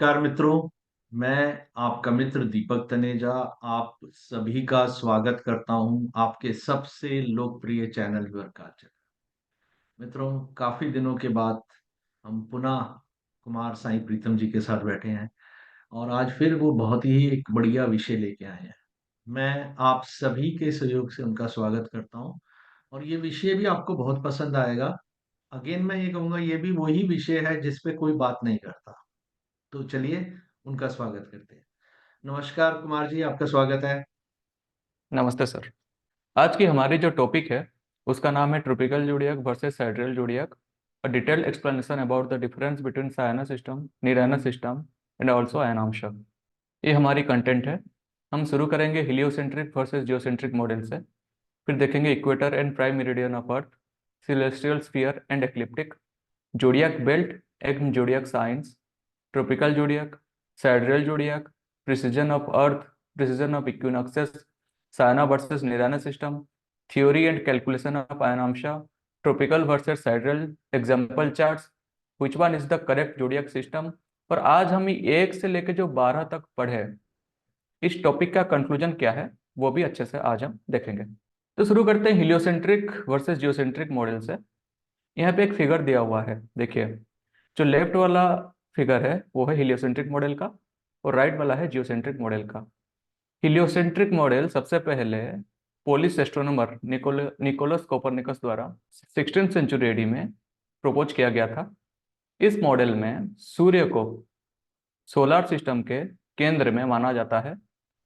नमस्कार मित्रों। मैं आपका मित्र दीपक तनेजा आप सभी का स्वागत करता हूं आपके सबसे लोकप्रिय चैनल यूर कल्चर। मित्रों, काफी दिनों के बाद हम पुनः कुमार साईं प्रीतम जी के साथ बैठे हैं और आज फिर वो बहुत ही एक बढ़िया विषय लेके आए हैं। मैं आप सभी के सहयोग से उनका स्वागत करता हूं और ये विषय भी आपको बहुत पसंद आएगा। अगेन मैं ये कहूंगा, ये भी वही विषय है जिस पे कोई बात नहीं करता। तो चलिए उनका स्वागत करते हैं। नमस्कार कुमार जी, आपका स्वागत है। नमस्ते सर। आज की हमारी जो टॉपिक है उसका नाम है tropical zodiac versus sidereal zodiac, a detailed explanation about the difference between Sayana system, Nirayana system and also ayanamsha. ये हमारी कंटेंट है। हम शुरू करेंगे हिलियोसेंट्रिक वर्सेस जियोसेंट्रिक मॉडल से, फिर देखेंगे equator and prime meridian of earth, celestial sphere and ecliptic, zodiac belt and zodiac science, tropical zodiac, sidereal zodiac, precession of earth, precession of equinoxes, Sayana versus Nirayana system, theory and calculation of ayanamsha, tropical versus sidereal, example charts, which one is the correct zodiac system. और आज हम 1 से लेकर जो 12 तक पढ़े, इस topic का कंक्लूजन क्या है वो भी अच्छे से आज हम देखेंगे। तो शुरू करते हैं हिलियोसेंट्रिक वर्सेस जियोसेंट्रिक मॉडल से। यहाँ पे एक फिगर दिया हुआ है, देखिए। जो लेफ्ट वाला फिगर है वो है हिलियोसेंट्रिक मॉडल का और राइट वाला है जियोसेंट्रिक मॉडल का। हिलियोसेंट्रिक मॉडल सबसे पहले पोलिश एस्ट्रोनॉमर निकोलस कोपरनिकस द्वारा 16th सेंचुरी एडी में प्रपोज किया गया था। इस मॉडल में सूर्य को सोलर सिस्टम के केंद्र में माना जाता है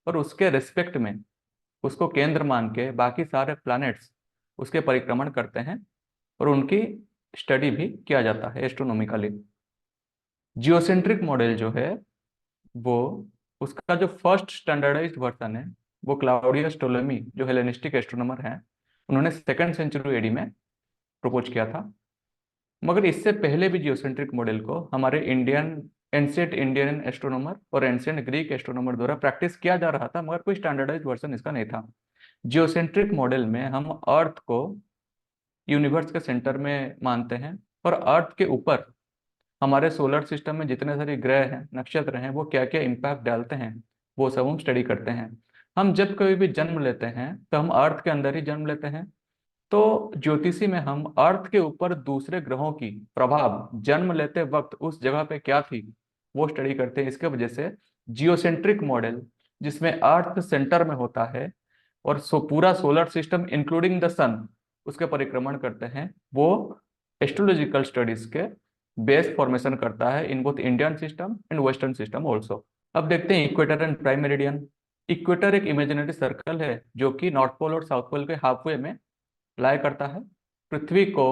और उसके रिस्पेक्ट में उसको केंद्र मान के बाकी सारे प्लैनेट्स उसके परिक्रमण करते हैं और उनकी स्टडी भी किया जाता है एस्ट्रोनॉमिकली। जियोसेंट्रिक मॉडल जो है वो, उसका जो फर्स्ट स्टैंडर्डाइज्ड वर्जन है वो क्लाउडियस टोलेमी जो हेलेनिस्टिक एस्ट्रोनॉमर हैं, उन्होंने 2nd सेंचुरी एडी में प्रपोज किया था। मगर इससे पहले भी जियोसेंट्रिक मॉडल को हमारे एंशिएंट इंडियन एस्ट्रोनॉमर और एंशिएंट ग्रीक एस्ट्रोनॉमर द्वारा प्रैक्टिस किया जा रहा था, मगर कोई स्टैंडर्डाइज्ड वर्जन इसका नहीं था। जियोसेंट्रिक मॉडल में हम अर्थ को यूनिवर्स के सेंटर में मानते हैं और अर्थ के ऊपर हमारे सोलर सिस्टम में जितने सारे ग्रह हैं, नक्षत्र हैं, वो क्या क्या इम्पैक्ट डालते हैं वो सब हम स्टडी करते हैं। हम जब कभी भी जन्म लेते हैं तो हम अर्थ के अंदर ही जन्म लेते हैं। तो ज्योतिषी में हम अर्थ के ऊपर दूसरे ग्रहों की प्रभाव जन्म लेते वक्त उस जगह पे क्या थी वो स्टडी करते हैं। इसके वजह से जियोसेंट्रिक मॉडल, जिसमें अर्थ सेंटर में होता है और पूरा सोलर सिस्टम इंक्लूडिंग द सन उसके परिक्रमण करते हैं, वो एस्ट्रोलॉजिकल स्टडीज के बेस फॉर्मेशन करता है in both Indian system and western system also. अब देखते हैं equator and prime meridian. Equator एक इमेजिनरी सर्कल है जो कि नॉर्थ पोल और साउथ पोल के हाफवे में लाई करता है। पृथ्वी को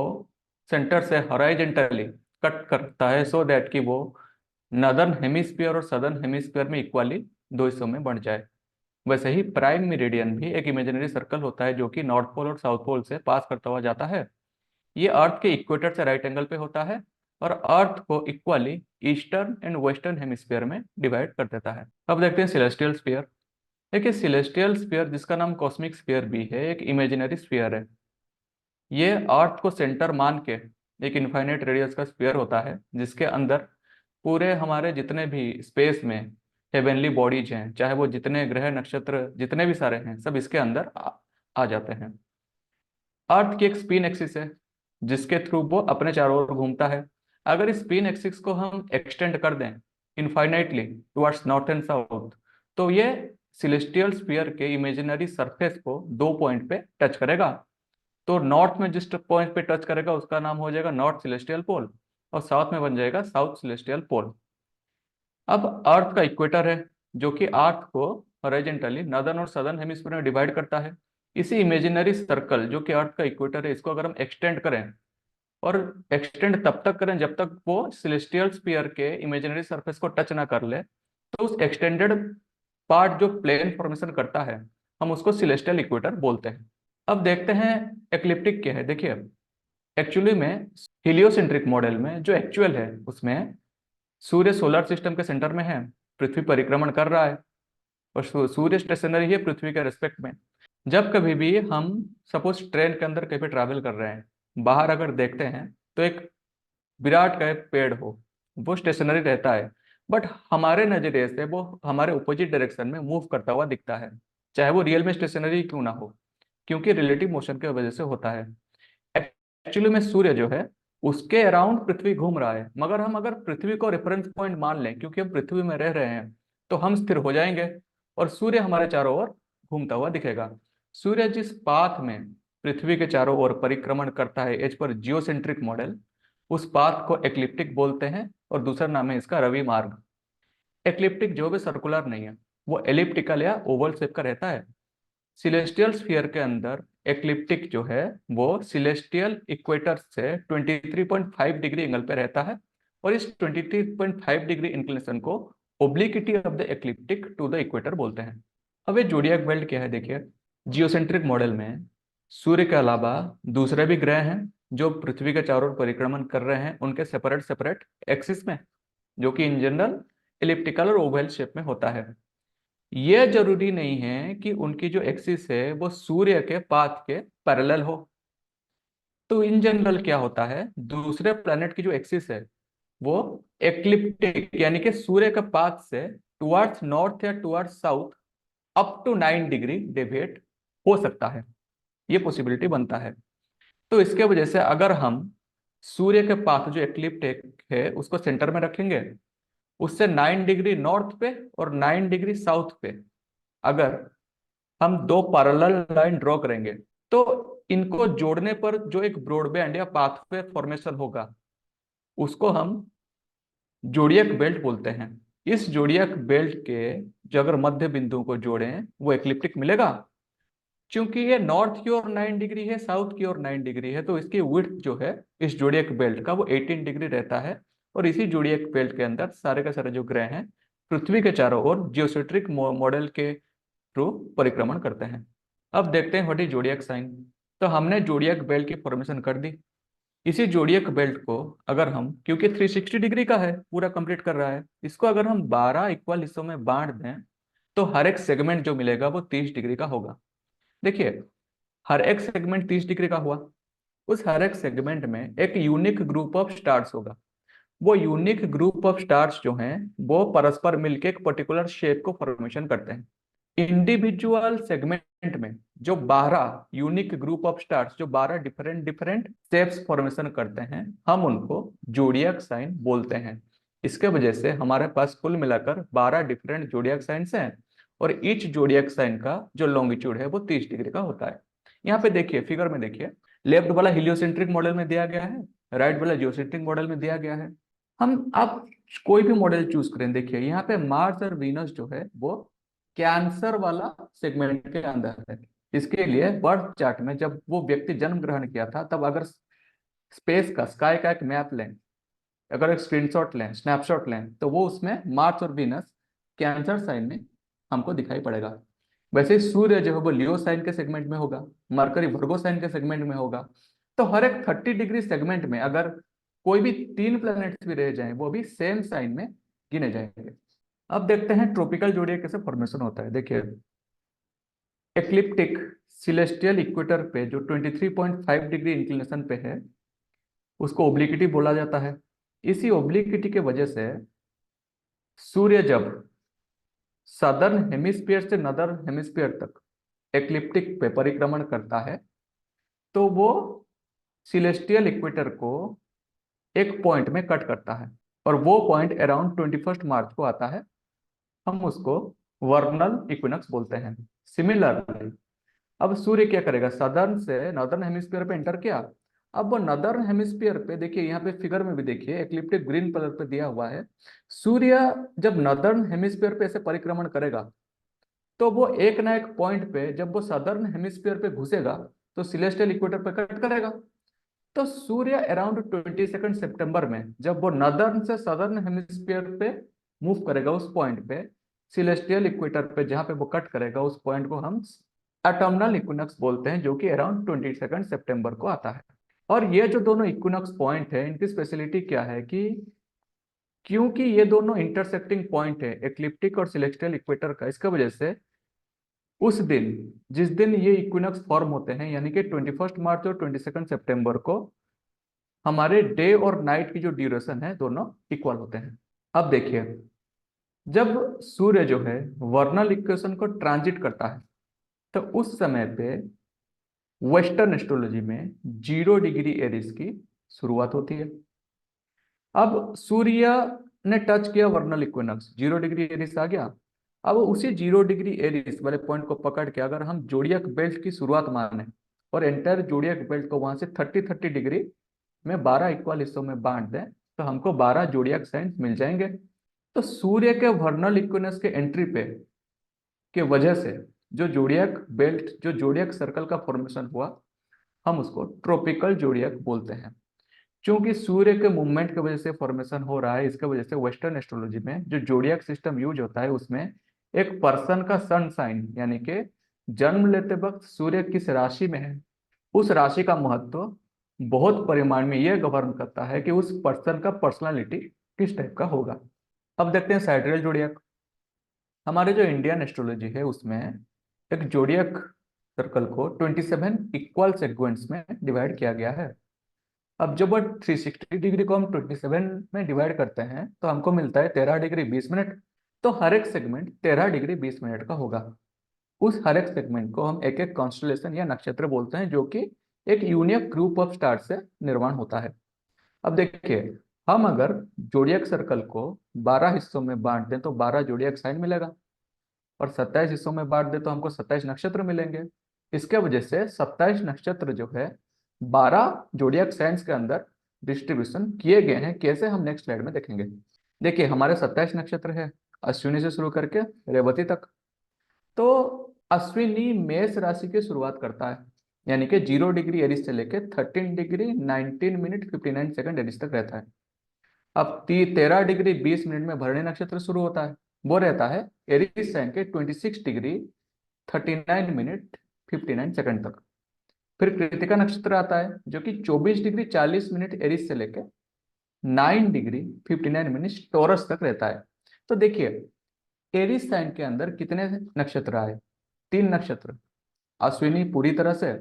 सेंटर से हॉराइजेंटली कट करता है सो दैट कि वो नदर्न हेमिस्फीयर और सदर्न हेमिस्फीयर में इक्वली दो हिस्सों में बढ़ जाए। वैसे ही प्राइम मेरिडियन भी एक इमेजिनरी सर्कल होता है जो कि नॉर्थ पोल और साउथ पोल से पास करता हुआ जाता है। ये अर्थ के इक्वेटर से राइट एंगल पे होता है और अर्थ को equally eastern and western hemisphere में डिवाइड कर देता है। अब देखते हैं सिलेस्टियल स्फीयर। देखिए, सिलेस्टियल स्फीयर, जिसका नाम कॉस्मिक स्फीयर भी है, एक इमेजिनरी स्फीयर है। ये अर्थ को सेंटर मान के एक इनफाइनाइट रेडियस का स्फीयर होता है जिसके अंदर पूरे हमारे जितने भी स्पेस में हेवनली बॉडीज हैं, चाहे वो जितने ग्रह नक्षत्र जितने भी सारे हैं, सब इसके अंदर आ जाते हैं। अर्थ की एक स्पिन एक्सिस है जिसके थ्रू वो अपने चारों ओर घूमता है। अगर इस स्पिन एक्सिस को हम एक्सटेंड कर दें infinitely towards north and south, तो ये सिलेस्टियल स्फीयर के इमेजिनरी सरफेस को 2 पॉइंट पे टच करेगा। तो नॉर्थ में जिस पॉइंट पे टच करेगा उसका नाम हो जाएगा नॉर्थ सिलेस्टियल पोल और साउथ में बन जाएगा साउथ सिलेस्टियल पोल। अब अर्थ का इक्वेटर है जो कि अर्थ को हॉरिजॉन्टली नॉर्दर्न और सदर्न हेमिस्फीयर में डिवाइड करता है। इसी इमेजिनरी सर्कल जो कि अर्थ का इक्वेटर है, इसको अगर हम एक्सटेंड करें, और एक्सटेंड तब तक करें जब तक वो सिलेस्टियल स्फीयर के इमेजिनरी सरफेस को टच ना कर ले, तो उस एक्सटेंडेड पार्ट जो प्लेन फॉर्मेशन करता है हम उसको सिलेस्टियल इक्वेटर बोलते हैं। अब देखते हैं एक्लिप्टिक क्या है। देखिए, एक्चुअली में हीलियोसेंट्रिक मॉडल में जो एक्चुअल है उसमें सूर्य सोलर सिस्टम के सेंटर में है, पृथ्वी परिक्रमण कर रहा है और सूर्य स्टेशनरी है पृथ्वी के रेस्पेक्ट में। जब कभी भी हम सपोज ट्रेन के अंदर कहीं पे ट्रैवल कर रहे हैं, बाहर अगर देखते हैं तो एक विराट का एक पेड़ हो, वो स्टेशनरी रहता है। बट हमारे नजरिए से वो हमारे अपोजिट डायरेक्शन में मूव करता हुआ दिखता है, चाहे वो रियल में स्टेशनरी क्यों ना हो, क्योंकि रिलेटिव मोशन की वजह से होता है। एक्चुअली में सूर्य जो है उसके अराउंड पृथ्वी घूम रहा है, मगर हम अगर पृथ्वी को रेफरेंस पॉइंट मान लें, क्योंकि हम पृथ्वी में रह रहे हैं, तो हम स्थिर हो जाएंगे और सूर्य हमारे चारों ओर घूमता हुआ दिखेगा। सूर्य जिस पाथ में पृथ्वी के चारों ओर परिक्रमण करता है एज पर जियोसेंट्रिक मॉडल, उस पाथ को एक्लिप्टिक बोलते हैं, और दूसरा नाम है इसका रवि मार्ग। एक्लिप्टिक जो भी सर्कुलर नहीं है, वो एलिप्टिकल या ओवल शेप का रहता है। सिलेस्टियल स्फीयर के अंदर एक्लिप्टिक जो है वो सिलेस्टियल इक्वेटर से 23.5 डिग्री एंगल पे रहता है, और इस 23.5 डिग्री इंक्लिनेशन को obliquity of the ecliptic to the equator बोलते हैं। अब ये जोडियक बेल्ट क्या है, देखिए जियोसेंट्रिक मॉडल में सूर्य के अलावा दूसरे भी ग्रह हैं जो पृथ्वी के चारों ओर परिक्रमण कर रहे हैं, उनके सेपरेट सेपरेट एक्सिस में, जो कि इन जनरल एलिप्टिकल और ओवल शेप में होता है। यह जरूरी नहीं है कि उनकी जो एक्सिस है वो सूर्य के पाथ के पैरेलल हो। तो इन जनरल क्या होता है, दूसरे प्लैनेट की जो एक्सिस है वो एक्लिप्टिक यानी कि सूर्य के पाथ से टुवर्ड्स नॉर्थ या towards south up to 9 degree deviate हो सकता है, ये पॉसिबिलिटी बनता है। तो इसके वजह से अगर हम सूर्य के पाथ जो एक्लिप्टिक है उसको सेंटर में रखेंगे, उससे 9 डिग्री नॉर्थ पे और 9 डिग्री साउथ पे अगर हम दो पैरेलल लाइन ड्रॉ करेंगे, तो इनको जोड़ने पर जो एक ब्रॉडबैंड या पाथवे फॉर्मेशन होगा उसको हम जोडियक बेल्ट बोलते हैं। इस जोडियक बेल्ट के जो अगर मध्य बिंदु को जोड़ें वो एक्लिप्टिक मिलेगा। क्योंकि ये नॉर्थ की ओर 9 डिग्री है, साउथ की ओर 9 डिग्री है, तो इसकी विड्थ जो है इस जोडियक बेल्ट का वो 18 डिग्री रहता है। और इसी जोडियक बेल्ट के अंदर सारे के सारे जो ग्रह हैं पृथ्वी के चारों ओर जियोसेंट्रिक मॉडल के थ्रू परिक्रमण करते हैं। अब देखते हैं व्हाट इज जोडियक साइन। तो हमने जोडियक बेल्ट की फॉर्मेशन कर दी। इसी जोडियक बेल्ट को अगर हम, क्योंकि 360 डिग्री का है, पूरा कंप्लीट कर रहा है, इसको अगर हम 12 इक्वल हिस्सों में बांट दें तो हर एक सेगमेंट जो मिलेगा वो 30 डिग्री का होगा। देखिए हर एक सेगमेंट 30 डिग्री का हुआ, उस हर एक सेगमेंट में एक यूनिक ग्रुप ऑफ स्टार्स होगा। वो यूनिक ग्रुप ऑफ स्टार्स जो हैं वो परस्पर मिलकर एक पर्टिकुलर शेप को फॉर्मेशन करते हैं। इंडिविजुअल सेगमेंट में जो 12 यूनिक ग्रुप ऑफ स्टार्स जो 12 डिफरेंट डिफरेंट शेप्स फॉर्मेशन करते हैं, हम उनको जोडियक साइन बोलते हैं। इसके वजह से हमारे पास कुल मिलाकर 12 डिफरेंट जोडियक साइंस हैं, और ईच जोडियक साइन का जो लॉन्गिट्यूड है वो 30 डिग्री का होता है। यहाँ पे देखिए फिगर में देखिए, लेफ्ट वाला हिलियोसेंट्रिक मॉडल में दिया गया है, राइट वाला जियोसेंट्रिक मॉडल में दिया गया है। हम आप कोई भी मॉडल चूज करें, देखिए यहाँ पे मार्स और वीनस जो है वो कैंसर वाला सेगमेंट के अंदर है। इसके लिए बर्थ चार्ट में जब वो व्यक्ति जन्म ग्रहण किया था, तब अगर स्पेस का स्काई का एक मैप लें, अगर एक स्क्रीनशॉट लें, स्नैपशॉट लें, तो वो उसमें मार्स और वीनस कैंसर साइन में हमको दिखाई पड़ेगा। वैसे ही सूर्य जो है वो लियो साइन के सेगमेंट में होगा, मरकरी वर्गो साइन के सेगमेंट में होगा। तो हर एक 30 डिग्री सेगमेंट में अगर कोई भी 3 प्लैनेट्स भी रह जाएं वो भी सेम साइन में गिने जाएंगे। अब देखते हैं ट्रॉपिकल जोड़िया कैसे फॉर्मेशन होता है। देखिए एक्लिप्टिक सिलेस्टियल इक्वेटर पे जो 23.5 डिग्री इंक्लिनेशन पे है उसको ओब्लिक्विटी बोला जाता है। इसी ओब्लिक्विटी के वजह से सूर्य जब सदर्न हेमिस्फीयर से नदर्न हेमिस्फीयर तक एक्लिप्टिक पे परिक्रमण करता है, तो वो सिलेस्टियल इक्वेटर को एक पॉइंट में कट करता है, और वो पॉइंट अराउंड 21 मार्च को आता है। हम उसको वर्नल इक्विनॉक्स बोलते हैं। सिमिलरली अब सूर्य क्या करेगा, सदर्न से नॉर्दर्न हेमिस्फीयर पे एंटर किया। अब वो नॉर्दर्न हेमिस्फीयर पे देखिए, यहाँ पे फिगर में भी देखिए एक्लिप्टिक ग्रीन कलर पे दिया हुआ है। सूर्य जब नॉर्दर्न हेमिस्फीयर पे ऐसे परिक्रमण करेगा, तो वो एक ना एक पॉइंट पे जब वो सदर्न हेमिस्फीयर पे घुसेगा तो सिलेस्टियल इक्वेटर पे कट करेगा। तो सूर्य अराउंड 22 सितंबर में जब वो नॉर्दर्न से सदर्न हेमिस्फीयर पे मूव करेगा, उस पॉइंट पे सिलेस्टियल इक्वेटर पे जहां पे वो कट करेगा, उस पॉइंट को हम ऑटमनल इक्विनॉक्स बोलते हैं, जो कि अराउंड 22 सितंबर को आता है। और ये जो दोनों इक्विनॉक्स पॉइंट है, इनकी स्पेशलिटी क्या है कि क्योंकि ये दोनों इंटरसेक्टिंग पॉइंट है एक्लिप्टिक और सिलेस्टियल इक्वेटर का, इसका वजह से उस दिन जिस दिन ये इक्विनॉक्स फॉर्म होते हैं, यानी कि 21 मार्च और 22 सितंबर को, हमारे डे और नाइट की जो ड्यूरेशन है दोनों इक्वल होते हैं। अब देखिए जब सूर्य जो है वर्नल इक्वेशन को ट्रांजिट करता है, तो उस समय पे वेस्टर्न एस्ट्रोलॉजी में 0 डिग्री एरिस की शुरुआत होती है। अब सूर्य ने टच किया वर्नल इक्विनॉक्स, 0 डिग्री एरिस आ गया। अब उसी 0 डिग्री एरिस वाले पॉइंट को पकड़ के अगर हम जोडियक बेल्ट की शुरुआत माने और एंटायर जोडियक बेल्ट को वहां से 30-30 डिग्री में 12 इक्वल हिस्सों में बांट दें, तो हमको 12 जोडियक साइंस मिल जाएंगे। तो सूर्य के वर्नल इक्विनॉक्स के एंट्री पे के वजह से जो जोडियक बेल्ट, जो जोडियक सर्कल का फॉर्मेशन हुआ, हम उसको ट्रॉपिकल जोडियक बोलते हैं। क्योंकि सूर्य के मूवमेंट की वजह से फॉर्मेशन हो रहा है, इसके वजह से वेस्टर्न एस्ट्रोलॉजी में जो जोडियक सिस्टम यूज होता है उसमें एक पर्सन का सन साइन, यानी कि जन्म लेते वक्त सूर्य किस राशि में है, उस राशि का महत्व बहुत परिमाण में यह गवर्न करता है कि उस पर्सन का पर्सनालिटी किस टाइप का होगा। अब देखते हैं साइड्रियल जोडियक। हमारे जो इंडियन एस्ट्रोलॉजी है उसमें एक जोडियक सर्कल को 27 इक्वल सेगमेंट्स में डिवाइड किया गया है। अब जब 360 डिग्री को हम 27 में डिवाइड करते हैं तो हमको मिलता है 13 डिग्री 20 मिनट। तो हर एक सेगमेंट 13 डिग्री 20 मिनट का होगा। उस हर एक सेगमेंट को हम एक एक कॉन्स्टलेशन या नक्षत्र बोलते हैं, जो कि एक यूनिक ग्रुप ऑफ स्टार से निर्माण होता है। अब देखिए, हम अगर जोडियक सर्कल को 12 हिस्सों में बांट दें तो 12 जोडियक साइन मिलेगा, और 27 हिस्सों में बांट दे तो हमको 27 नक्षत्र मिलेंगे। इसके वजह से 27 नक्षत्र जो है 12 जोडियक साइंस के अंदर डिस्ट्रीब्यूशन किए गए हैं। कैसे, हम नेक्स्ट स्लाइड में देखेंगे। देखिए, हमारे 27 नक्षत्र है, अश्विनी से शुरू करके रेवती तक। तो अश्विनी मेष राशि की शुरुआत करता है, यानी कि 0 डिग्री एरिस से लेके 13 डिग्री 19 मिनट 59 सेकंड एरिस तक रहता है। अब 13 डिग्री 20 मिनट में भरणी नक्षत्र शुरू होता है, वो रहता है एरीज साइन के 26 डिग्री 39 मिनट 59 सेकंड तक। फिर कृतिका नक्षत्र आता है जो कि 24 डिग्री 40 मिनट एरीज से लेकर 9 डिग्री 59 मिनट टॉरस तक रहता है। तो देखिए, एरीज साइन के अंदर कितने नक्षत्र आए? 3 नक्षत्र। अश्विनी पूरी तरह से,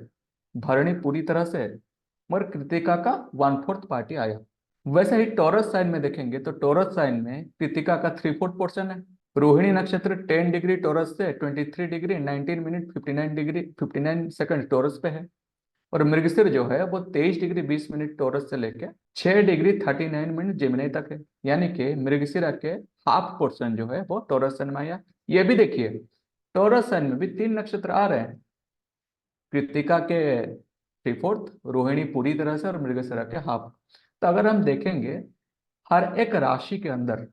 भरणी पूरी तरह से, मगर कृतिका का 1/4 पार्टी आया। वैसे ही टॉरस साइन में देखेंगे तो टॉरस साइन में कृतिका का 3/4 पोर्शन है। रोहिणी नक्षत्र 10 डिग्री टॉरस से 23 डिग्री 19 मिनट 59 सेकंड टॉरस पे है। और मृगशिर जो है वो 23 डिग्री 20 मिनट टॉरस से लेके 6 डिग्री 39 मिनट जेमिनी तक है। यानी कि मृगशिरा के हाफ पोर्शन जो है वो टॉरस साइन में आया। ये भी देखिए, टॉरस साइन में भी 3 नक्षत्र आ रहे हैं, कृत्तिका के 3/4, रोहिणी पूरी तरह से, और मृगशिरा के हाफ। तो अगर हम देखेंगे, हर एक राशि के अंदर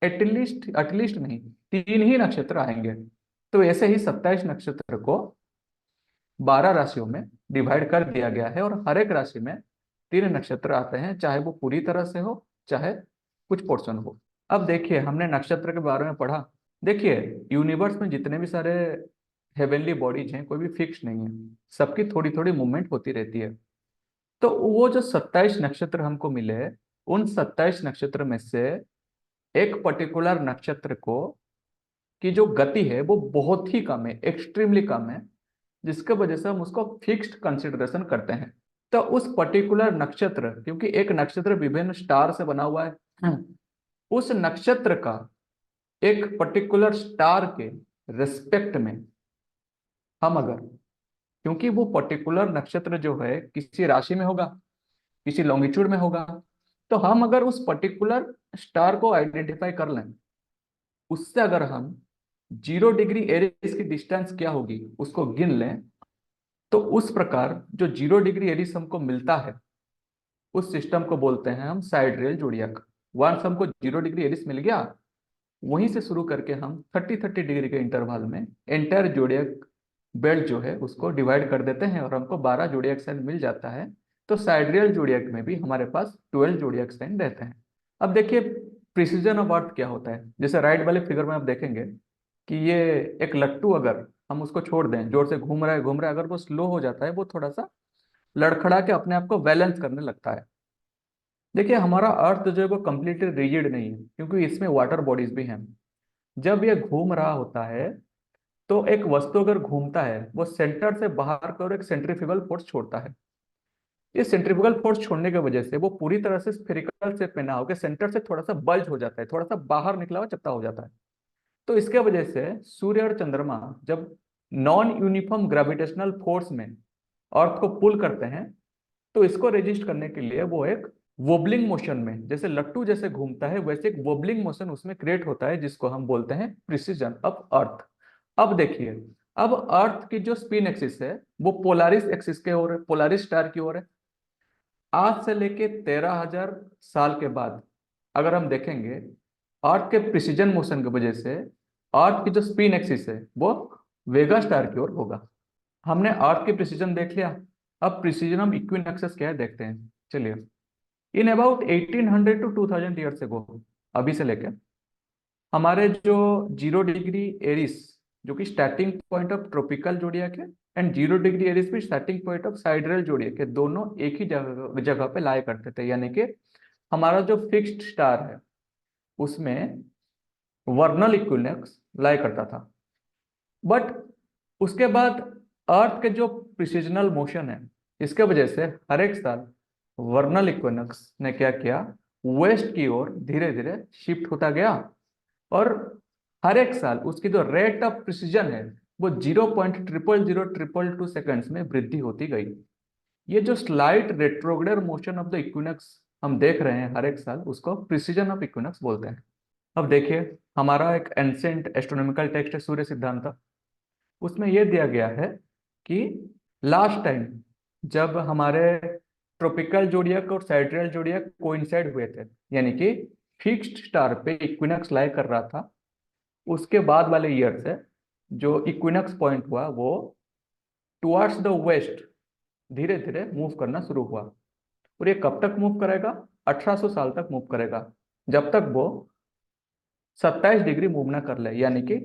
एटलीस्ट एटलीस्ट नहीं, 3 ही नक्षत्र आएंगे। तो ऐसे ही 27 नक्षत्र को 12 राशियों में डिवाइड कर दिया गया है, और हर एक राशि में 3 नक्षत्र आते हैं, चाहे वो पूरी तरह से हो चाहे कुछ पोर्शन हो। अब देखिए, हमने नक्षत्र के बारे में पढ़ा। देखिए, यूनिवर्स में जितने भी सारे हेवनली बॉडीज हैं, कोई भी फिक्स नहीं है, सबकी थोड़ी थोड़ी मूवमेंट होती रहती है। तो वो जो 27 नक्षत्र हमको मिले, उन 27 नक्षत्र में से एक पर्टिकुलर नक्षत्र को की जो गति है वो बहुत ही कम है, एक्सट्रीमली कम है, जिसके वजह से हम उसको फिक्स्ड कंसिडरेशन करते हैं। तो उस पर्टिकुलर नक्षत्र, क्योंकि एक नक्षत्र विभिन्न स्टार से बना हुआ है, उस नक्षत्र का एक पर्टिकुलर स्टार के रिस्पेक्ट में हम अगर, क्योंकि वो पर्टिकुलर नक्षत्र जो है किसी राशि में होगा, किसी लॉन्गिट्यूड में होगा, तो हम अगर उस पर्टिकुलर स्टार को आइडेंटिफाई कर लें, उससे अगर हम 0 डिग्री एरिस की डिस्टेंस क्या होगी उसको गिन लें, तो उस प्रकार जो 0 डिग्री एरिस हमको मिलता है, उस सिस्टम को बोलते हैं हम साइड्रियल जोडियाक। वंस हमको 0 डिग्री एरिस मिल गया, वहीं से शुरू करके हम 30-30 डिग्री के इंटरवल में एंटायर जोडियक बेल्ट जो है उसको डिवाइड कर देते हैं, और हमको 12 जोडियक साइन मिल जाता है। तो साइड्रियल जोडियक में भी हमारे पास 12 जोडियक साइन रहते हैं। अब देखिए, प्रिसीजन ऑफ अर्थ क्या होता है। जैसे राइट वाले फिगर में आप देखेंगे कि ये एक लट्टू, अगर हम उसको छोड़ दें, जोर से घूम रहा है घूम रहा है, अगर वो स्लो हो जाता है, वो थोड़ा सा लड़खड़ा के अपने आप को बैलेंस करने लगता है। देखिए, हमारा अर्थ जो है वो कम्प्लीटली रिजिड नहीं है, क्योंकि इसमें वाटर बॉडीज भी हैं। जब ये घूम रहा होता है, तो एक वस्तु अगर घूमता है, वो सेंटर से बाहर की ओर एक सेंट्रीफ्यूगल फोर्स छोड़ता है। इस सेंट्रीफ्यूगल फोर्स छोड़ने की वजह से वो पूरी तरह से स्फेरिकल शेप में ना होकर सेंटर से थोड़ा सा बल्ज हो जाता है, थोड़ा सा बाहर निकला हुआ चपटा हो जाता है। तो इसके वजह से सूर्य और चंद्रमा जब नॉन यूनिफॉर्म ग्रेविटेशनल फोर्स में अर्थ को पुल करते हैं, तो इसको रेजिस्ट करने के लिए वो एक वोबलिंग मोशन में, जैसे लट्टू जैसे घूमता है वैसे एक वोबलिंग मोशन उसमें क्रिएट होता है, जिसको हम बोलते हैं प्रिसीजन ऑफ अर्थ। अब देखिए, अब अर्थ की जो स्पिन एक्सिस है वो पोलारिस एक्सिस के ओर है, पोलारिस स्टार की ओर है। आज से लेके 13,000 साल के बाद अगर हम देखेंगे, अर्थ के प्रिसीजन मोशन की वजह से अर्थ की जो स्पिन एक्सिस है वो वेगा स्टार की ओर होगा। हमने अर्थ की प्रिसीजन देख लिया। अब प्रिसीजन ऑफ इक्विनॉक्सेस क्या है देखते हैं, चलिए। In about 1800 to 2000 years ago, अभी से लेकर हमारे जो 0 डिग्री एरिस, जो कि स्टार्टिंग पॉइंट ऑफ ट्रॉपिकल जोडियाक है, एंड 0 डिग्री एरिस भी स्टार्टिंग पॉइंट ऑफ साइडरल जोडियाक है, दोनों एक ही जगह जगह पे लाया करते थे। यानी कि हमारा जो फिक्स्ड स्टार है उसमें वर्नल इक्विनॉक्स लाया करता था। बट उसके बाद अर्थ के जो प्रिसीजनल मोशन है, इसके वजह से हर एक साल वर्नल इक्विनॉक्स ने क्या किया, वेस्ट की ओर धीरे धीरे शिफ्ट होता गया। और हर एक साल उसकी जो रेट ऑफ प्रिसीजन है वो 0.0002 सेकेंड्स में वृद्धि होती गई। ये जो slight retrograde motion of the equinox हम देख रहे हैं हर एक साल, उसको प्रिसीजन ऑफ इक्विनॉक्स बोलते हैं। अब देखिए, हमारा एक एंसेंट एस्ट्रोनॉमिकल टेक्स्ट है सूर्य सिद्धांत, उसमें यह दिया गया है कि लास्ट टाइम जब हमारे ट्रॉपिकल जोडियक और साइड्रल जोडियक कोइंसाइड हुए थे, यानी कि फिक्स्ड स्टार पे इक्विनॉक्स लाई कर रहा था, उसके बाद वाले ईयर से जो इक्विनॉक्स पॉइंट हुआ वो टुवर्ड्स द वेस्ट धीरे धीरे मूव करना शुरू हुआ। और ये कब तक मूव करेगा? 1800 साल तक मूव करेगा, जब तक वो 27 डिग्री मूव ना कर ले। यानी कि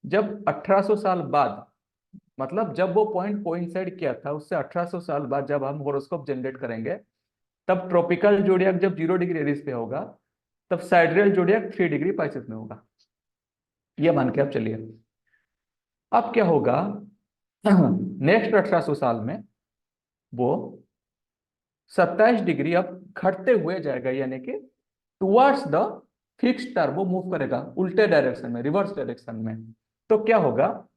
जब 1800 साल बाद, मतलब जब वो पॉइंट कोइंसाइड किया था उससे 1800 साल बाद जब हम होरोस्कोप जनरेट करेंगे, तब ट्रॉपिकल जोडियक जब 0 डिग्री एरिस पे होगा, तब साइड्रियल जोडियक 3 डिग्री पाइसेस में होगा। ये मान के आप चलिए। अब क्या होगा, नेक्स्ट 1800 साल में वो 27 डिग्री अब घटते हुए जाएगा, यानी कि टुवर्ड्स द फिक्स्ड स्टार वो मूव करेगा उल्टे डायरेक्शन में, रिवर्स डायरेक्शन में। तो क्या होगा,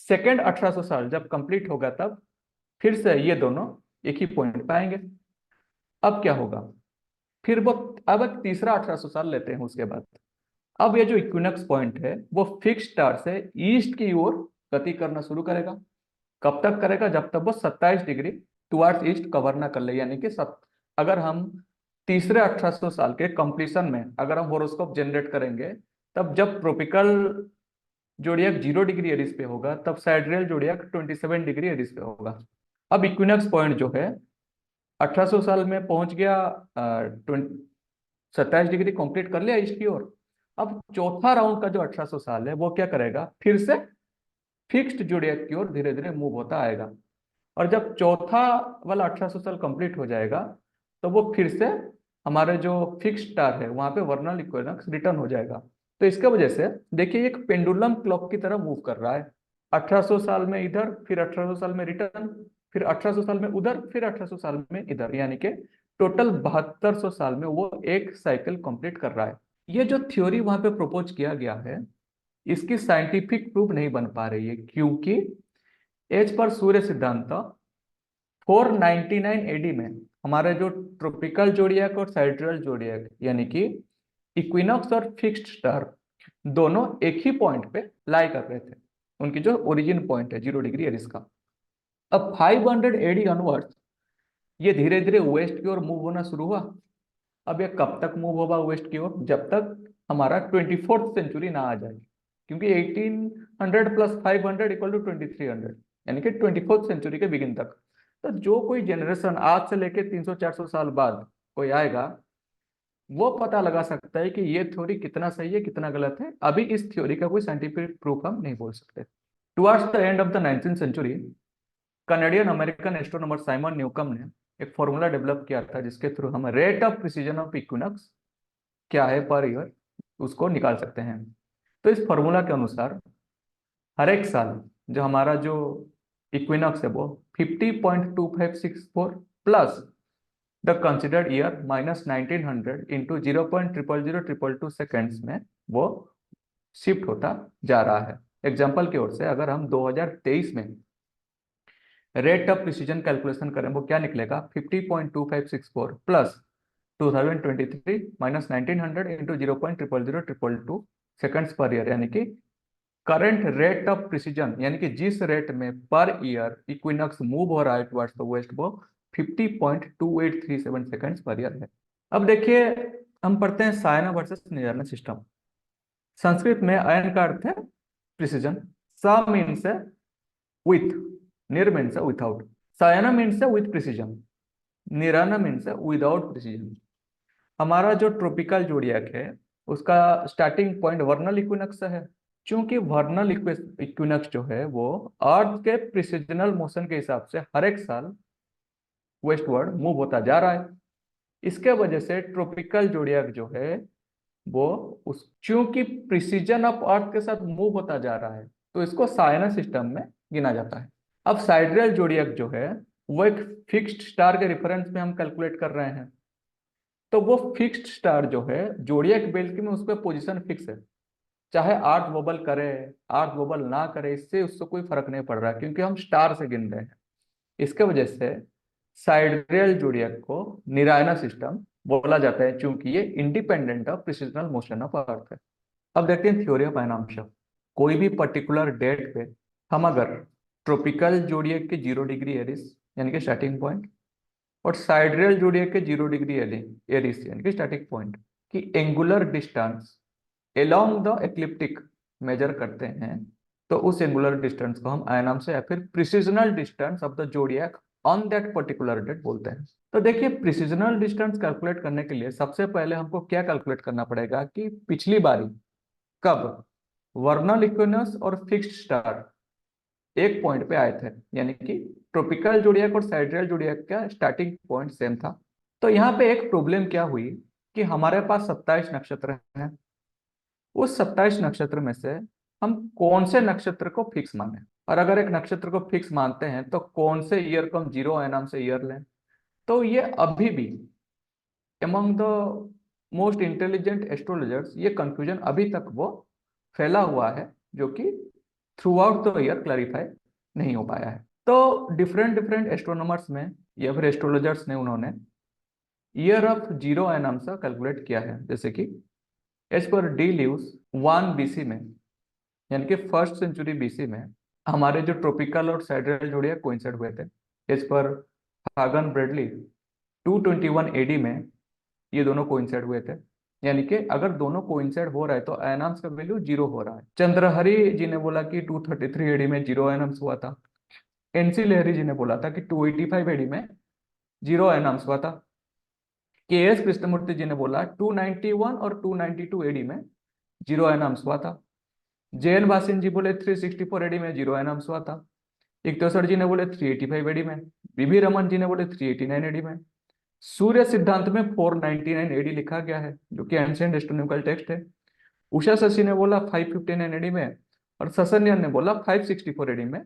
सेकेंड 1800 साल जब कंप्लीट होगा तब फिर से ये दोनों एक ही पॉइंट पाएंगे। अब क्या होगा, फिर वो अब एक तीसरा 1800 साल लेते हैं उसके बाद। अब ये जो इक्विनॉक्स पॉइंट है वो फिक्स्ड स्टार से ईस्ट की ओर गति करना शुरू करेगा। कब तक करेगा? जब तक वो 27 डिग्री टुवर्ड्स ईस्ट कवर ना कर ले। यानी कि अगर हम तीसरे 1800 साल के कंप्लीशन में अगर हम होरोस्कोप जनरेट करेंगे, तब जब ट्रॉपिकल जोडियक 0 डिग्री एरिस पे होगा, तब साइड्रियल जोडियक 27 डिग्री एरिस पे होगा। अब इक्विनॉक्स पॉइंट जो है 1800 साल में पहुंच गया, 27 डिग्री कंप्लीट कर लिया ईस्ट की ओर। अब चौथा राउंड का जो 1800 साल है वो क्या करेगा, फिर से फिक्स्ड जोडियक की ओर धीरे धीरे मूव होता आएगा। और जब चौथा वाला 1800 साल कंप्लीट हो जाएगा, तो वो फिर से हमारे जो फिक्स्ड स्टार है वहां पे वर्नल इक्विनॉक्स रिटर्न हो जाएगा। तो इसके वजह से देखिए एक पेंडुलम क्लॉक की तरह मूव कर रहा है। 1800 साल में इधर, फिर 1800 साल में रिटर्न, फिर 1800 साल में उधर, फिर 1800 साल में इधर, यानी कि टोटल 7200 साल में वो एक साइकिल कंप्लीट कर रहा है। ये जो थ्योरी वहां पे प्रपोज किया गया है, इसकी साइंटिफिक प्रूफ नहीं बन पा रही है, क्योंकि एज पर सूर्य सिद्धांत 499 एडी में हमारे जो ट्रॉपिकल जोडियक और साइड्रल जोडियक, यानी कि इक्विनॉक्स और फिक्स्ड स्टार, दोनों एक ही पॉइंट पे लाई कर रहे थे। उनकी जो ओरिजिन पॉइंट है 0 डिग्री एरिस का। अब 500 एडी ऑनवर्ड्स ये धीरे धीरे वेस्ट की ओर मूव होना शुरू हुआ। अब ये कब तक मूव होगा वेस्ट की ओर? जब तक हमारा 24th सेंचुरी ना आ जाए, क्योंकि 1800 प्लस 500 इक्वल टू 2300, यानी कि 24th सेंचुरी के बिगिन तक। तो जो कोई जनरेशन आज से लेके 300-400 साल बाद कोई आएगा, वो पता लगा सकता है कि ये थ्योरी कितना सही है कितना गलत है। अभी इस थ्योरी का कोई साइंटिफिक प्रूफ हम नहीं बोल सकते। Towards the end of the 19th century, Canadian American astronomer Simon Newcomb ने एक फॉर्मूला डेवलप किया था, जिसके थ्रू हम rate of precession of equinox क्या है पर ईयर उसको निकाल सकते हैं। तो इस फॉर्मूला के अनुसार हर एक साल जो हमारा जो इक्विनॉक्स है वो 50.2564 plus the considered year minus 1900 into 0.00022 seconds में वो शिफ्ट होता जा रहा है। एग्जाम्पल की ओर से अगर हम 2023 में रेट ऑफ प्रिसीजन कैलकुलेशन करें, वो क्या निकलेगा, 50.2564 plus 2023 minus 1900 into 0.00022 seconds per year, यानी कि करंट रेट ऑफ प्रिसीजन, यानी कि जिस रेट में पर ईयर इक्विनॉक्स मूव हो रहा है टुवर्ड्स द वेस्ट, वो 50.2837 सेकेंड्स पर ईयर है। अब देखिए, हम पढ़ते हैं सायना वर्सेस निर्धारण सिस्टम। संस्कृत में अयन का अर्थ है प्रिसीजन, सा मीन्स है विथ, निर मीन्स है विथआउट, सायना मीन्स है विथ प्रिसीजन, निराना मीन्स है विदाउट प्रिसीजन। हमारा जो ट्रॉपिकल जोडियाक है उसका स्टार्टिंग पॉइंट वर्नल इक्विनॉक्स है। चूंकि वर्नल इक्विनॉक्स जो है वो अर्थ के प्रिसीजनल मोशन के हिसाब से हर एक साल वेस्टवर्ड मूव होता जा रहा है, इसके वजह से ट्रॉपिकल जोडियाक जो है वो उस चूंकि प्रिसीजन ऑफ अर्थ के साथ मूव होता जा रहा है तो इसको साइनस सिस्टम में गिना जाता है। अब साइड्रियल जोडियाक जो है वो एक फिक्स्ड स्टार के रेफरेंस में हम कैलकुलेट कर रहे हैं, तो वो फिक्स्ड स्टार जो है जोडियाक बेल्ट में उस पर पोजिशन फिक्स है, चाहे आर्थ वोबल करे आर्थ वोबल ना करे, इससे उससे कोई फर्क नहीं पड़ रहा है क्योंकि हम स्टार से गिन रहे हैं। इसके वजह से साइड्रियल जोडियाक को निरायना सिस्टम बोला जाता है, क्योंकि ये independent of precessional motion of earth है। अब देखते हैं थ्योरी ऑफ आयनांश। कोई भी पर्टिकुलर डेट पे हम अगर ट्रॉपिकल जोडियक के 0 डिग्री एरिस यानी कि स्टार्टिंग पॉइंट और साइड्रियल जोडियक के 0 डिग्री एरिस यानी कि स्टार्टिंग पॉइंट की angular distance along the ecliptic measure करते हैं, तो उस एंगुलर डिस्टेंस को हम आयनांश या फिर precessional distance of the zodiac on that particular date बोलते हैं। तो देखिए, प्रिसिजनल डिस्टेंस कैलकुलेट करने के लिए सबसे पहले हमको क्या कैलकुलेट करना पड़ेगा कि पिछली बारी कब वर्नल इक्विनोक्स और फिक्स्ड स्टार एक पॉइंट पे आए थे, यानी कि ट्रॉपिकल जोडियक और साइड्रियल जोडियक का स्टार्टिंग पॉइंट सेम था। तो यहाँ पे एक प्रॉब्लम क्या हुई कि हमारे पास 27 नक्षत्र हैं, उस 27 नक्षत्र में से हम कौन से नक्षत्र को फिक्स माने, और अगर एक नक्षत्र को फिक्स मानते हैं तो कौन से ईयर को हम जीरो नाम से ईयर लें। तो ये अभी भी among the most intelligent astrologers ये कंफ्यूजन अभी तक वो फैला हुआ है, जो कि through out the year clarify नहीं हो पाया है। तो डिफरेंट डिफरेंट एस्ट्रोनॉमर्स में या फिर एस्ट्रोलॉजर्स ने उन्होंने ईयर ऑफ जीरो नाम से कैलकुलेट किया है, जैसे कि as per D Luce 1 BC में, यानी कि फर्स्ट सेंचुरी बीसी में हमारे जो ट्रॉपिकल और साइड्रियल जोड़ियाक कोइंसाइड हुए थे। एज पर हागन ब्रेडली 221 AD में ये दोनों कोइंसाइड हुए थे, यानी कि अगर दोनों कोइंसाइड हो रहा है तो आयनांश का वैल्यू जीरो हो रहा है। चंद्रहरि जी ने बोला कि 233 AD में जीरो आयनांश हुआ था। एनसी लहरी जी ने बोला था कि 285 AD में जीरो आयनांश हुआ था। के एस कृष्णमूर्ति जी ने बोला 291 और 292 AD में जीरो आयनांश हुआ था। जैन भासिन जी बोले 364 AD में जीरो आयनांश हुआ था। इक्तसर जी ने बोले 385 AD में। बीबी रमन जी ने बोले 389 AD में। सूर्य सिद्धांत में 499 AD लिखा गया है, जो कि एंशिएंट एस्ट्रोनॉमिकल टेक्स्ट है। उषा शशि ने बोला 559 AD में, और ससनियन ने बोला 564 AD में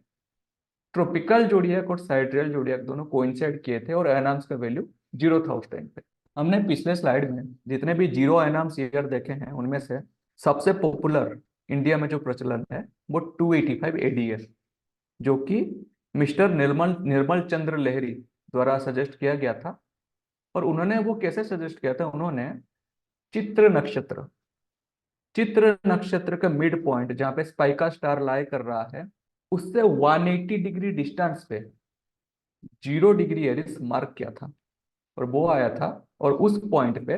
ट्रॉपिकल जोडियक और साइड्रियल जोडियक दोनों कोइंसाइड किए थे और आयनांश का वैल्यू जीरो था उस टाइम पे। हमने पिछले स्लाइड में जितने भी जीरो आयनांश ईयर देखे हैं उनमें से सबसे पॉपुलर इंडिया में जो प्रचलन है वो 285 AD है, जो कि मिस्टर निर्मल निर्मल चंद्र लहरी द्वारा सजेस्ट किया गया था। और उन्होंने वो कैसे सजेस्ट किया था, उन्होंने चित्र नक्षत्र चित्र नक्षत्र का मिड पॉइंट जहां पे स्पाइका स्टार लाई कर रहा है उससे 180 डिग्री डिस्टेंस पे 0 डिग्री एरिस मार्क किया था, और वो आया था। और उस पॉइंट पे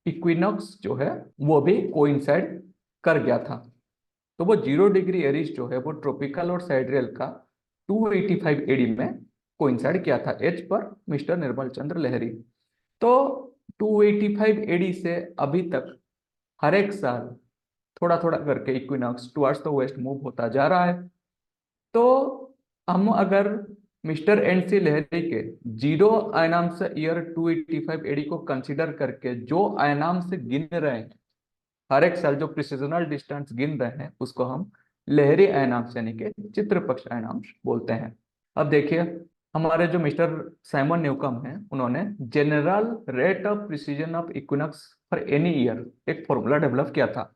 इक्विनॉक्स जो है वो भी कोइंसाइड कर गया था। तो वो 0 डिग्री एरिस जो है वो ट्रॉपिकल और साइड्रियल का 285 AD में कोइंसाइड किया था, एच पर मिस्टर निर्मल चंद्र लहरी। तो 285 AD से अभी तक हर एक साल थोड़ा थोड़ा करके equinox towards the west move होता जा रहा है। तो हम अगर मिस्टर एन सी लहरी के जीरो आयनाम से ईयर 285 AD को कंसिडर करके जो आयनाम से गिन रहे हैं, हर एक साल जो प्रिसिजनल डिस्टेंस गिन रहे हैं, उसको हम लहरी अयनांश यानी कि चित्र पक्ष अयनांश बोलते हैं। अब देखिए, हमारे जो मिस्टर साइमन न्यूकम हैं, उन्होंने general rate of precession of equinox for any year एक फॉर्मूला डेवलप किया था,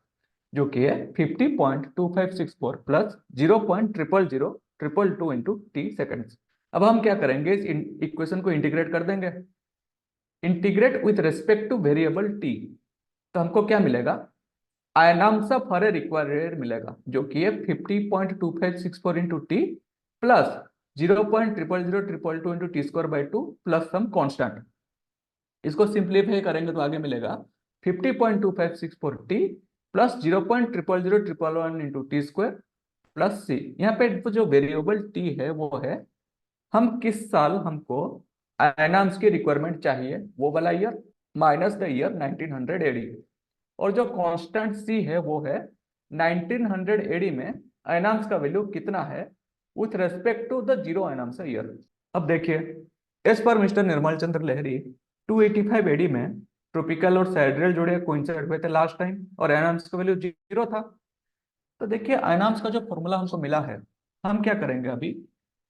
जो कि है 50.2564 प्लस 0.00022 इंटू टी सेकेंड्स। अब हम क्या करेंगे, इस इक्वेशन को इंटीग्रेट कर देंगे। Integrate with respect two variable T, तो हमको क्या मिलेगा, आयनाम्स ऑफ हर रिक्वायर्ड मिलेगा, जो कि है 50.2564 into T plus 0.00022 into T square by two plus some constant. इसको सिंप्लीफाई करेंगे तो आगे मिलेगा 50.2564 T plus 0.00011 into T square plus C. यहाँ पे जो वेरिएबल टी है वो है हम किस साल हमको आयनाम्स की रिक्वायरमेंट चाहिए, वो वाला year minus the year 1900 AD. और जो कांस्टेंट सी है वो है 1900 एडी में आयनाम्स का वैल्यू कितना है with respect to the zero ayanamsa year. अब देखिए, as per mister Nirmal Chandra Lahiri 285 AD में ट्रॉपिकल और साइड्रियल जोड़े कोइंसाइड हुए थे लास्ट टाइम, और आयनाम्स का वैल्यू जीरो था। तो देखिए, आयनाम्स का जो फॉर्मूला हमको मिला है, हम क्या करेंगे अभी,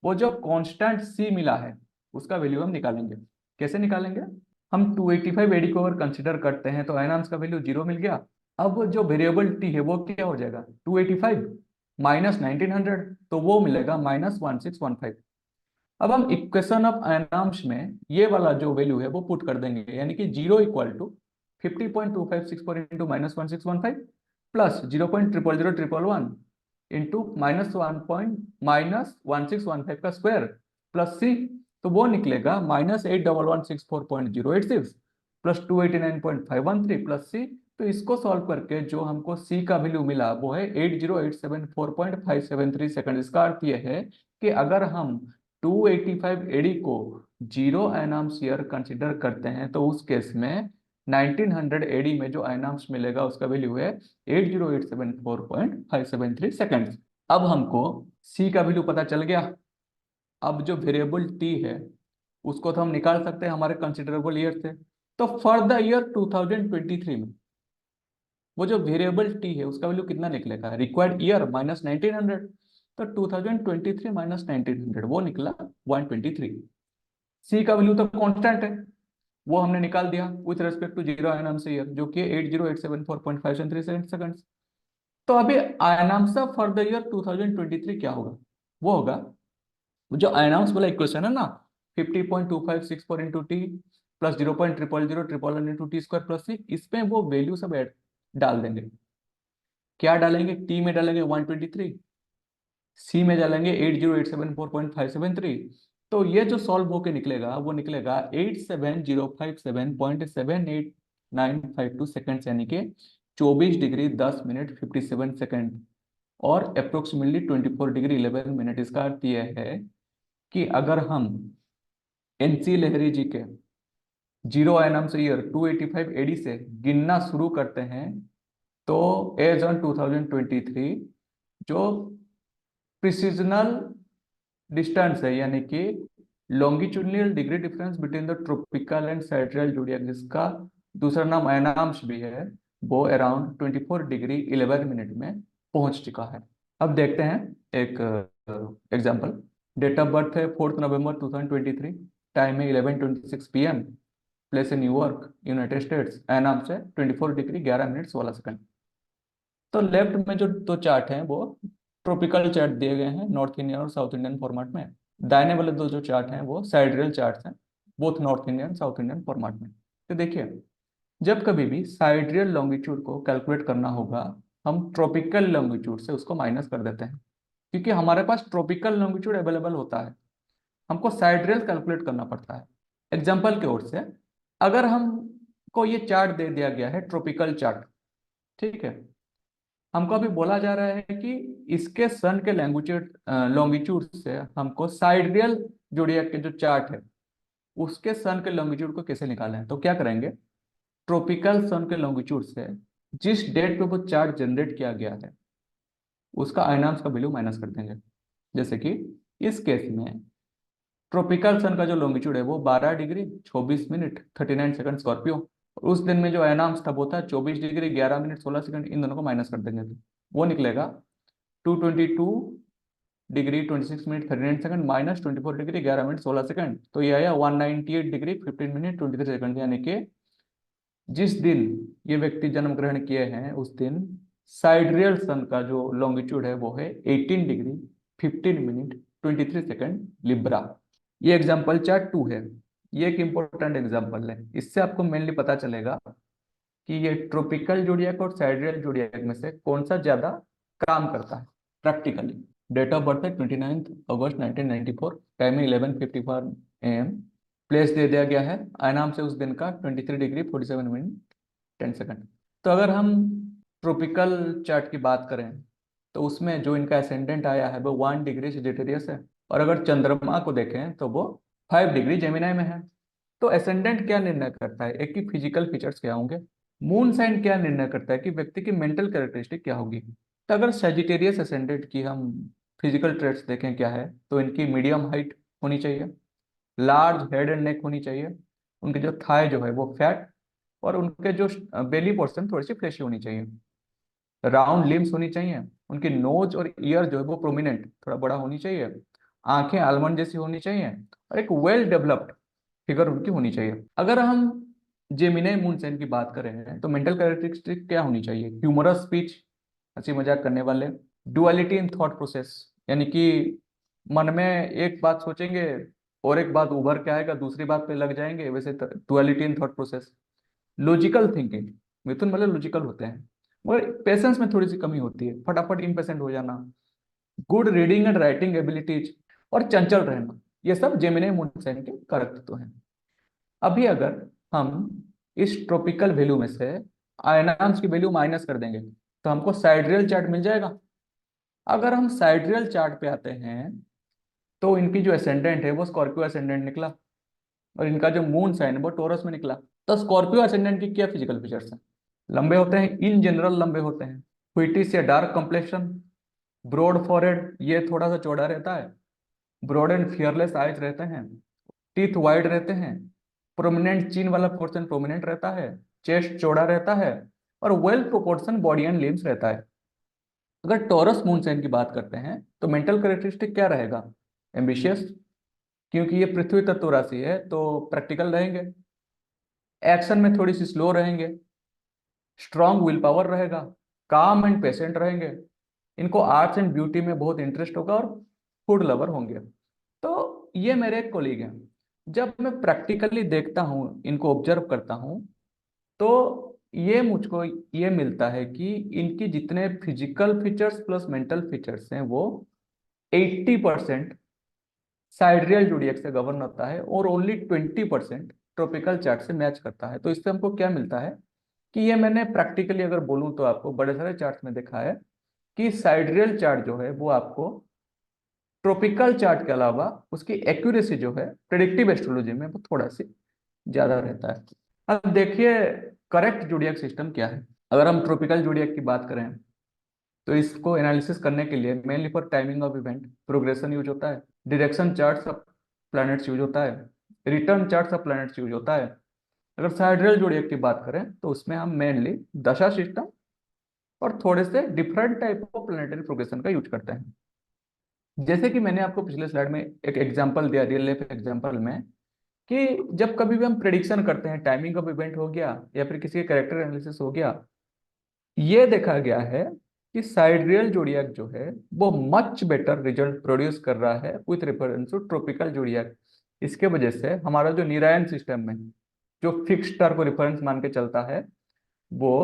वो जो कांस्टेंट सी मिला है उसका वैल्यू हम निकालेंगे। कैसे निकालेंगे, हम 285 एडी को अगर कंसिडर करते हैं तो आयनाम्स का वैल्यू जीरो मिल गया। अब जो वेरिएबल टी है वो क्या हो जाएगा, 285 माइनस 1900, तो वो मिलेगा माइनस 1615। अब हम इक्वेशन ऑफ आयनाम्स में ये वाला जो वैल्यू है वो पुट कर देंगे, यानी कि zero equal to 50.2564 into minus 1615 plus 0.00011 into minus 1615 का स्क्वायर प्लस सी, तो वो निकलेगा माइनस 81164.086 प्लस 289.513 प्लस सी। तो इसको सॉल्व करके जो हमको सी का वैल्यू मिला वो है 80874.573 सेकंड। इसका अर्थ यह है कि अगर हम 285 एडी को जीरो आयनाम्स ईयर कंसिडर करते हैं तो उस केस में 1900 एडी में जो आयनाम्स मिलेगा उसका वैल्यू है 80874.573 सेकंड। अब हमको सी का वैल्यू पता चल गया। अब जो वेरिएबल टी है उसको तो हम निकाल सकते हैं हमारे कंसिडरेबल ईयर से। तो फॉर द ईयर 2023 में वो जो वेरिएबल टी है उसका वैल्यू कितना निकलेगा, रिक्वायर्ड ईयर माइनस 1900, तो 2023 माइनस 1900 वो निकला 123। सी का वैल्यू तो कांस्टेंट है, वो हमने निकाल दिया with respect to zero ayanamsa year, जो कि 80874.573 सेकंड। तो अभी आयनाम्स फॉर द ईयर 2023 क्या होगा, वो होगा जो आयनाम्स वाला इक्वेशन है ना, 50.2564 into T plus 0.00011 into T square plus C, इसमें वो वैल्यू सब ऐड डाल देंगे। क्या डालेंगे, टी में डालेंगे 123, सी में डालेंगे 80874.573। तो ये जो सॉल्व होके निकलेगा वो निकलेगा 87057.78952 सेकंड, यानी कि 24 डिग्री 10 मिनट 57 सेकंड और अप्रोक्सीमेटली 24 डिग्री 11 मिनट। इसका अर्थ यह है कि अगर हम एनसी लहरी जी के जीरो आयनाम्स ईयर 285 एडी से गिनना शुरू करते हैं तो एज ऑन 2023 जो प्रिसिजनल डिस्टेंस है, यानी कि longitudinal degree difference between the tropical and sidereal zodiac, जिसका दूसरा नाम आयनाम्स भी है, वो अराउंड 24 डिग्री 11 मिनट में पहुंच चुका है। अब देखते हैं एक एग्जांपल। डेट ऑफ बर्थ है 4 नवंबर 2023, टाइम है 11:26 PM, प्लेस है न्यूयॉर्क यूनाइटेड स्टेट्स, आयनाम्स है 24 डिग्री 11 मिनट 16 सेकंड। तो लेफ्ट में जो दो चार्ट हैं वो ट्रॉपिकल चार्ट दिए गए हैं नॉर्थ इंडियन और साउथ इंडियन फॉर्मेट में। दाहिने वाले दो जो चार्ट हैं वो साइड्रियल चार्ट्स हैं, both north Indian south Indian format में। तो देखिए, जब कभी भी साइड्रियल लॉन्गिट्यूड को कैलकुलेट करना होगा, हम ट्रॉपिकल लॉन्गिट्यूड से उसको माइनस कर देते हैं, क्योंकि हमारे पास ट्रॉपिकल लॉन्गिट्यूड अवेलेबल होता है, हमको साइड्रियल कैलकुलेट करना पड़ता है। एग्जाम्पल की ओर से, अगर हमको ये चार्ट दे दिया गया है ट्रॉपिकल चार्ट, ठीक है, हमको अभी बोला जा रहा है कि इसके सन के लैंग्वेज लॉन्गिट्यूड से हमको साइड्रियल जोडियाक के जो चार्ट है उसके सन के लॉन्गिट्यूड को कैसे निकालें। तो क्या करेंगे, ट्रॉपिकल सन के लॉन्गिट्यूड से जिस डेट पे वो चार्ट जनरेट किया गया है उसका आयनाम्स का वैल्यू माइनस कर देंगे। जैसे कि इस केस में ट्रॉपिकल सन का जो लॉन्गिट्यूड है वो 12 डिग्री 24 मिनट 39 सेकंड स्कॉर्पियो, और उस दिन में जो आयनाम्स था वो था 24 डिग्री 11 मिनट 16 सेकंड। इन दोनों को माइनस कर देंगे तो वो निकलेगा 222 degree 26 minute 39 second minus 24 degree 11 minute 16 second, तो ये आया 198 डिग्री 15 मिनट 23 सेकंड। यानी कि जिस दिन ये व्यक्ति जन्म ग्रहण किए हैं उस दिन साइडरियल सन का जो लॉन्गिट्यूड है वो है 18 डिग्री 15 मिनट 23 सेकंड लिब्रा। ये एग्जाम्पल चार्ट 2 है। ये एक इंपॉर्टेंट एग्जाम्पल है। इससे आपको मेनली पता चलेगा कि ये ट्रॉपिकल जोडियाक और साइडरियल जोडियाक में से कौन सा ज्यादा काम करता है प्रैक्टिकली। डेट ऑफ बर्थ है 29 अगस्त 1994, टाइमिंग 11:54 AM। प्लेस दे दिया गया है आयनाम से उस दिन का 23 डिग्री 47 मिनट 10 सेकंड। तो अगर हम ट्रॉपिकल चार्ट की बात करें तो उसमें जो इनका असेंडेंट आया है वो 1 डिग्री सेजिटेरियस है, और अगर चंद्रमा को देखें तो वो 5 डिग्री जेमिनाई में है। तो असेंडेंट क्या निर्णय करता है, एक की फिजिकल फीचर्स क्या होंगे। मून साइन क्या निर्णय करता है कि व्यक्ति की मेंटल कैरेक्टरिस्टिक क्या होगी। तो अगर सेजिटेरियस असेंडेंट की हम फिजिकल ट्रेट्स देखें क्या है, तो इनकी मीडियम हाइट होनी चाहिए, लार्ज हेड एंड नेक होनी चाहिए, उनके जो थाई जो है वो फैट, और उनके जो बेली पोर्शन थोड़ी सी फ्लैशी होनी चाहिए, राउंड लिम्स होनी चाहिए, उनकी नोज और ईयर जो है वो प्रोमिनेंट थोड़ा बड़ा होनी चाहिए, आंखें आलमंड जैसी होनी चाहिए, और एक वेल डेवलप्ड फिगर उनकी होनी चाहिए। अगर हम जेमिनी मूनसेन की बात करें तो मेंटल कैरेक्टरिस्टिक क्या होनी चाहिए, ह्यूमरस स्पीच, हंसी मजाक करने वाले, डुअलिटी इन थॉट प्रोसेस, यानी कि मन में एक बात सोचेंगे और एक बात उभर के आएगा दूसरी बात पे लग जाएंगे, वैसे duality in thought process, logical thinking, Mithun मतलब लॉजिकल होते हैं मगर पेशेंस में थोड़ी सी कमी होती है, फटाफट इम्पेशेंट हो जाना, good reading and writing abilities, और चंचल रहना, ये सब जेमिनी मूनसेन के करतत्व हैं। अभी अगर हम इस ट्रॉपिकल वैल्यू में से आयनांश की वैल्यू माइनस कर देंगे तो हमको साइडरियल चार्ट मिल जाएगा। अगर हम साइडरियल चार्ट पे आते हैं तो इनकी जो असेंडेंट है वो स्कॉर्पियो असेंडेंट निकला, और इनका जो मून साइन है वो टोरस में निकला। तो स्कॉर्पियो असेंडेंट की क्या फिजिकल फीचर्स हैं, लंबे होते हैं, इन जनरल लंबे होते हैं, व्हिटिश या डार्क कंप्लेक्शन, ब्रॉड फॉरहेड, ये थोड़ा सा चौड़ा रहता है, ब्रॉड एंड फियरलेस आइज रहते हैं, टीथ वाइड रहते हैं, प्रोमिनेंट चीन वाला पोर्शन प्रोमिनेंट रहता है, चेस्ट चौड़ा रहता है, और well proportion body and limbs रहता है। अगर टॉरस मून साइन की बात करते हैं तो मेंटल कैरेक्टरिस्टिक क्या रहेगा, एम्बिशियस, क्योंकि ये पृथ्वी तत्व राशि है तो प्रैक्टिकल रहेंगे, एक्शन में थोड़ी सी स्लो रहेंगे, स्ट्रांग विल पावर रहेगा, काम एंड पेशेंट रहेंगे, इनको आर्ट्स एंड ब्यूटी में बहुत इंटरेस्ट होगा, और फूड लवर होंगे। तो ये मेरे एक कोलीग हैं। जब मैं प्रैक्टिकली देखता हूँ, इनको ऑब्जर्व करता हूँ, तो ये मुझको ये मिलता है कि इनकी जितने physical features plus mental features हैं वो 80% साइडरियल जोडिएक से गवर्न होता है, और ओनली 20% ट्रॉपिकल चार्ट से मैच करता है। तो इससे हमको क्या मिलता है कि ये मैंने प्रैक्टिकली अगर बोलूँ तो आपको बड़े सारे चार्ट्स में देखा है कि साइडरियल चार्ट जो है वो आपको ट्रॉपिकल चार्ट के अलावा उसकी एक्यूरेसी जो है प्रेडिक्टिव एस्ट्रोलॉजी में वो थोड़ा सी ज्यादा रहता है। अब देखिए करेक्ट जोडिएक सिस्टम क्या है। अगर हम ट्रॉपिकल जोडिएक की बात करें तो इसको एनालिसिस करने के लिए mainly for timing of event progression use होता है, direction charts of planets use होता है, return charts of planets use होता है। अगर साइडरियल जोडिएक की बात करें तो उसमें हम मेनली दशा सिस्टम और थोड़े से different type of planetary progression का यूज करते हैं। जैसे कि मैंने आपको पिछले स्लाइड में एक एग्जांपल दिया रियल लाइफ एग्जांपल में, कि जब कभी भी हम प्रिडिक्शन करते हैं, टाइमिंग ऑफ इवेंट हो गया या फिर किसी के कैरेक्टर एनालिसिस हो गया, ये देखा गया है कि साइडरियल जोडियाक जो है वो मच बेटर रिजल्ट प्रोड्यूस कर रहा है with reference to tropical zodiac. इसके वजह से हमारा जो निरायन सिस्टम में जो फिक्स स्टार को रेफरेंस मान के चलता है वो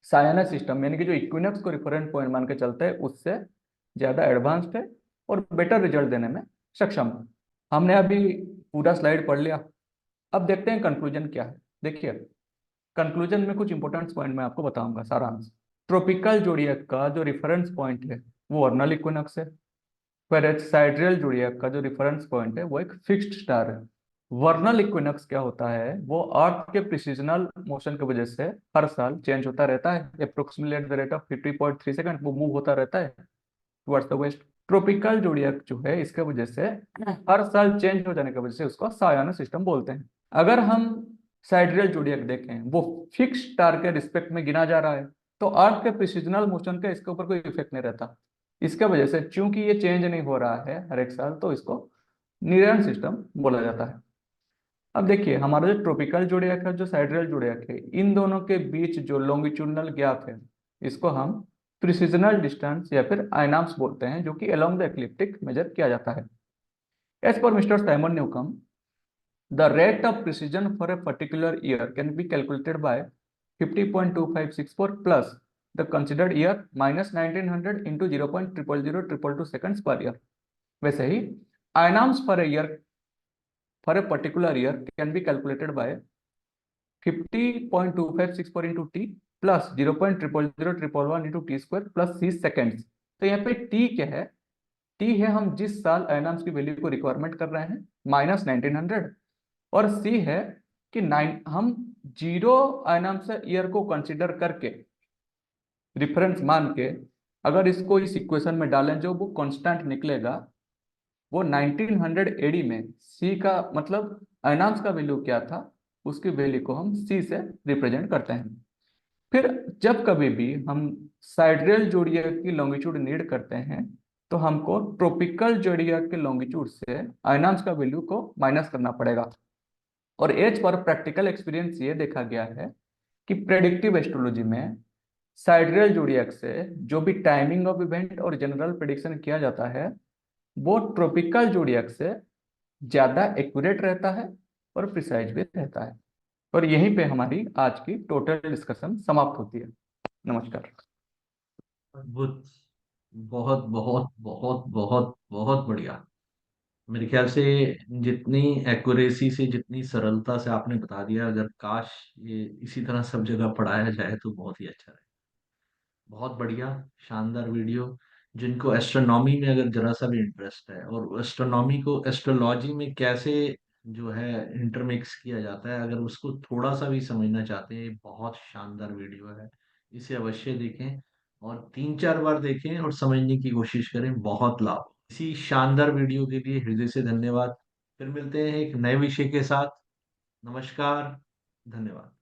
सायाना सिस्टम यानी कि जो इक्विनोक्स को रेफरेंस पॉइंट मान के चलते हैं उससे ज्यादा एडवांस्ड है और बेटर रिजल्ट देने में सक्षम है। हमने अभी पूरा स्लाइड पढ़ लिया, अब देखते हैं कंक्लूजन क्या है। देखिए कंक्लूजन में कुछ इंपॉर्टेंट पॉइंट मैं आपको बताऊंगा सारांश। ट्रॉपिकल जोडिएक का जो रिफरेंस पॉइंट है वो वर्नल इक्विनोक्स है, पर साइडरियल जोडिएक का जो रिफरेंस पॉइंट है वो एक फिक्स्ड स्टार है। वर्नल इक्विनोक्स क्या होता है, वो अर्थ के प्रिसीजनल मोशन की वजह से हर साल चेंज होता रहता है, approximately at the rate of 50.3 second वो मूव होता रहता है टुवर्ड्स द वेस्ट। ट्रॉपिकल जोडिएक जो है इसके वजह से हर साल चेंज हो जाने की वजह से उसको सायाना सिस्टम बोलते हैं। अगर हम साइडरियल जोडिएक देखें वो फिक्स स्टार के रिस्पेक्ट में गिना जा रहा है, तो अर्थ के प्रिसीजनल मोशन का इसके ऊपर कोई इफेक्ट नहीं रहता। इसके वजह से चूंकि ये चेंज नहीं हो रहा है हर एक साल, तो इसको नीरियन सिस्टम बोला जाता है। अब देखिए, हमारा जो ट्रॉपिकल जोडियाक है, जो साइड्रल जोडियाक है, इन दोनों के बीच जो लॉन्गिट्यूडनल गैप है, इसको हम प्रिसिजनल डिस्टेंस या फिर आइनाम्स बोलते हैं, जो कि अलोंग द एक्लिप्टिक मेजर किया जाता है। As per mister Simon Newcomb, the rate of precision for a particular year can be calculated by 50.2564 plus the considered year minus 1900 into 0.00022 seconds per year. वैसे ही आइनाम्स for a year for a particular year can be calculated by 50.2564 into t plus 0.00011 into t square plus c seconds। तो यहाँ पे t क्या है? t है हम जिस साल आइनाम्स की वैल्यू को रिक्वायरमेंट कर रहे हैं, माइनस 1900। और सी है कि नाइन हम जीरो आइनम से ईयर को कंसिडर करके, रिफरेंस मान के, अगर इसको इस इक्वेशन में डालें, जो वो कांस्टेंट निकलेगा वो 1900 एडी में सी का मतलब आइनम्स का वैल्यू क्या था, उसकी वैल्यू को हम सी से रिप्रेजेंट करते हैं। फिर जब कभी भी हम साइड्रियल जोडियाक की लॉन्गिट्यूड नीड करते हैं, तो हमको ट्रॉपिकल जोडियाक के लॉन्गिट्यूड से आइनम्स का वैल्यू को माइनस करना पड़ेगा। और एज पर प्रैक्टिकल एक्सपीरियंस ये देखा गया है कि प्रेडिक्टिव एस्ट्रोलॉजी में साइड्रियल जोडिएक से जो भी टाइमिंग ऑफ इवेंट और जनरल प्रेडिक्शन किया जाता है, वो ट्रॉपिकल जोडिएक से ज्यादा एक्यूरेट रहता है और प्रिसाइज भी रहता है। और यहीं पे हमारी आज की टोटल डिस्कशन समाप्त होती है। नमस्कार। अद्भुत। बहुत बहुत बहुत बहुत बहुत बढ़िया। मेरे ख्याल से जितनी एक्यूरेसी से, जितनी सरलता से आपने बता दिया, अगर काश ये इसी तरह सब जगह पढ़ाया जाए तो बहुत ही अच्छा रहे। बहुत बढ़िया, शानदार वीडियो। जिनको एस्ट्रोनॉमी में अगर जरा सा भी इंटरेस्ट है, और एस्ट्रोनॉमी को एस्ट्रोलॉजी में कैसे जो है इंटरमिक्स किया जाता है, अगर उसको थोड़ा सा भी समझना चाहते हैं, ये बहुत शानदार वीडियो है। इसे अवश्य देखें, और 3-4 बार देखें और समझने की कोशिश करें, बहुत लाभ। इसी शानदार वीडियो के लिए हृदय से धन्यवाद। फिर मिलते हैं एक नए विषय के साथ। नमस्कार। धन्यवाद।